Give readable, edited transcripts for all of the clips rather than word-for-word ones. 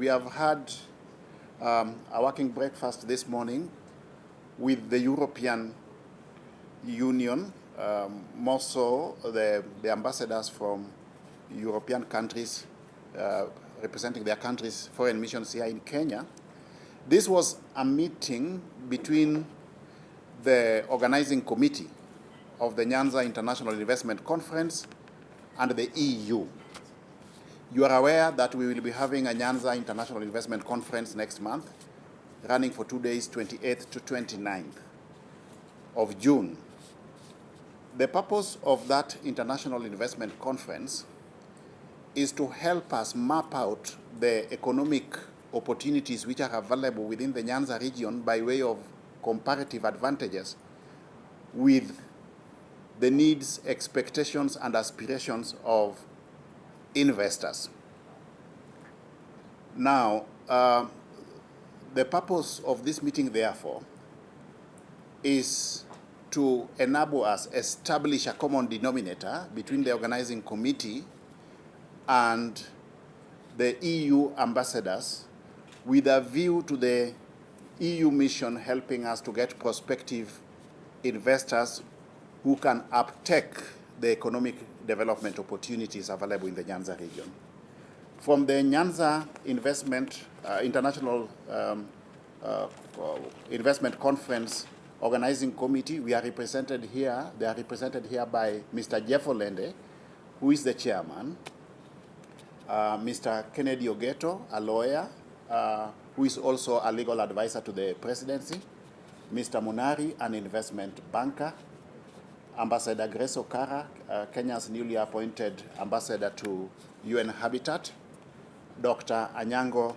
we have had a working breakfast this morning with the European Union, more so the ambassadors from European countries representing their countries' foreign missions here in Kenya. This was a meeting between the organizing committee of the Nyanza International Investment Conference and the EU. You are aware that we will be having a Nyanza International Investment Conference next month, running for 2 days, 28th to 29th of June. The purpose of that International Investment Conference is to help us map out the economic opportunities which are available within the Nyanza region by way of comparative advantages with the needs, expectations, and aspirations of investors. Now, the purpose of this meeting, therefore, is to enable us establish a common denominator between the organizing committee and the EU ambassadors with a view to the EU mission helping us to get prospective investors who can uptake the economic development opportunities available in the Nyanza region. From the Nyanza International Investment Conference Organizing Committee, we are represented here. They are represented here by Mr. Jeff Olende, who is the chairman, Mr. Kennedy Ogeto, a lawyer, who is also a legal advisor to the presidency, Mr. Munari, an investment banker, Ambassador Grace Okara, Kenya's newly appointed ambassador to UN Habitat, Dr. Anyango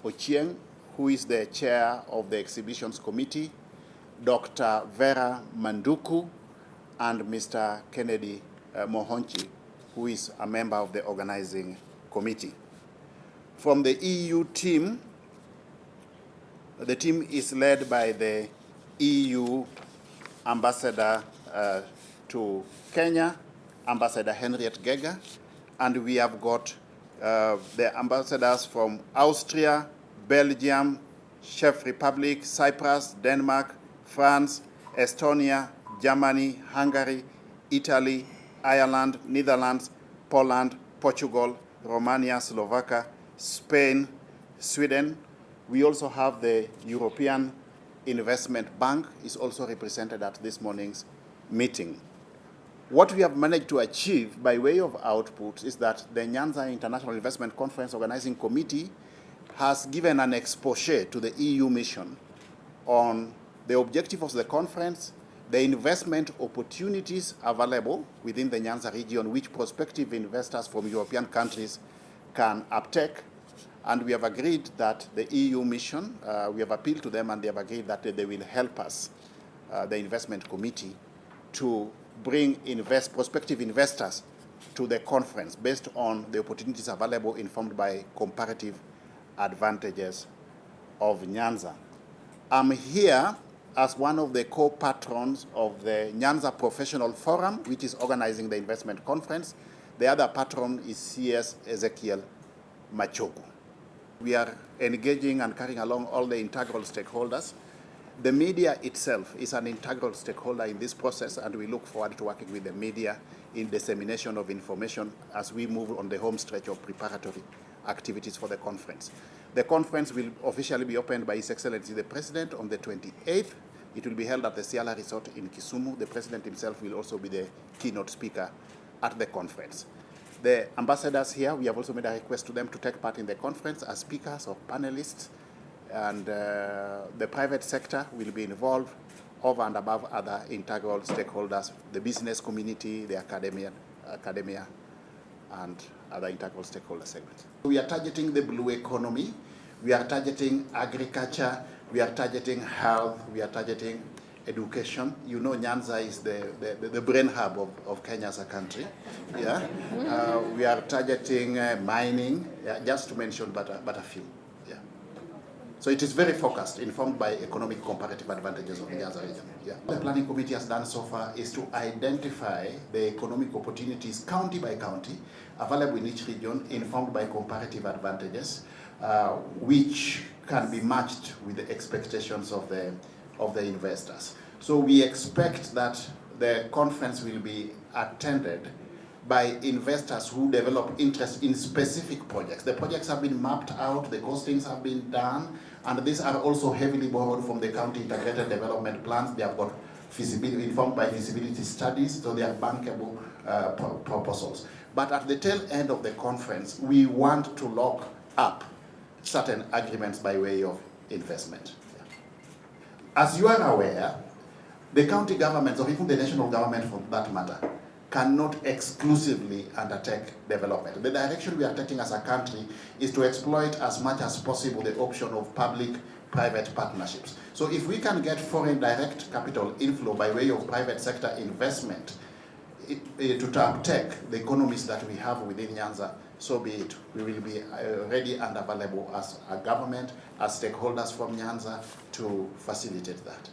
Ochieng, who is the chair of the exhibitions committee, Dr. Vera Manduku, and Mr. Kennedy Mohonchi, who is a member of the organizing committee. From the EU team, the team is led by the EU ambassador to Kenya, Ambassador Henriette Gega, and we have got the ambassadors from Austria, Belgium, Czech Republic, Cyprus, Denmark, France, Estonia, Germany, Hungary, Italy, Ireland, Netherlands, Poland, Portugal, Romania, Slovakia, Spain, Sweden. We also have the European Investment Bank is also represented at this morning's meeting. What we have managed to achieve by way of output is that the Nyanza International Investment Conference Organizing Committee has given an exposé to the EU mission on the objective of the conference, the investment opportunities available within the Nyanza region, which prospective investors from European countries can uptake. And we have agreed that the EU mission, we have appealed to them and they have agreed that they will help us, the investment committee, to bring prospective investors to the conference based on the opportunities available informed by comparative advantages of Nyanza. I'm here as one of the co-patrons of the Nyanza Professional Forum, which is organizing the investment conference. The other patron is CS Ezekiel Machogu. We are engaging and carrying along all the integral stakeholders. The media itself is an integral stakeholder in this process, and we look forward to working with the media in dissemination of information as we move on the home stretch of preparatory activities for the conference. The conference will officially be opened by His Excellency the President on the 28th. It will be held at the Siala Resort in Kisumu. The President himself will also be the keynote speaker at the conference. The ambassadors here, we have also made a request to them to take part in the conference as speakers or panelists, and the private sector will be involved over and above other integral stakeholders, the business community, the academia, and other integral stakeholder segments. We are targeting the blue economy, we are targeting agriculture, we are targeting health, we are targeting education. You know, Nyanza is the brain hub of Kenya as a country. Yeah, we are targeting mining, just to mention but a few. Yeah. So it is very focused, informed by economic comparative advantages of the Nyanza region. Yeah. What the planning committee has done so far is to identify the economic opportunities county by county available in each region, informed by comparative advantages. which can be matched with the expectations of the investors. So we expect that the conference will be attended by investors who develop interest in specific projects. The projects have been mapped out, the costings have been done, and these are also heavily borrowed from the county integrated development plans. They have got feasibility, informed by feasibility studies, so they are bankable proposals. But at the tail end of the conference, we want to lock up certain agreements by way of investment. As you are aware, the county governments, or even the national government for that matter, cannot exclusively undertake development. The direction we are taking as a country is to exploit as much as possible the option of public-private partnerships. So if we can get foreign direct capital inflow by way of private sector investment to uptake the economies that we have within Nyanza, so be it. We will be ready and available as a government, as stakeholders from Nyanza to facilitate that.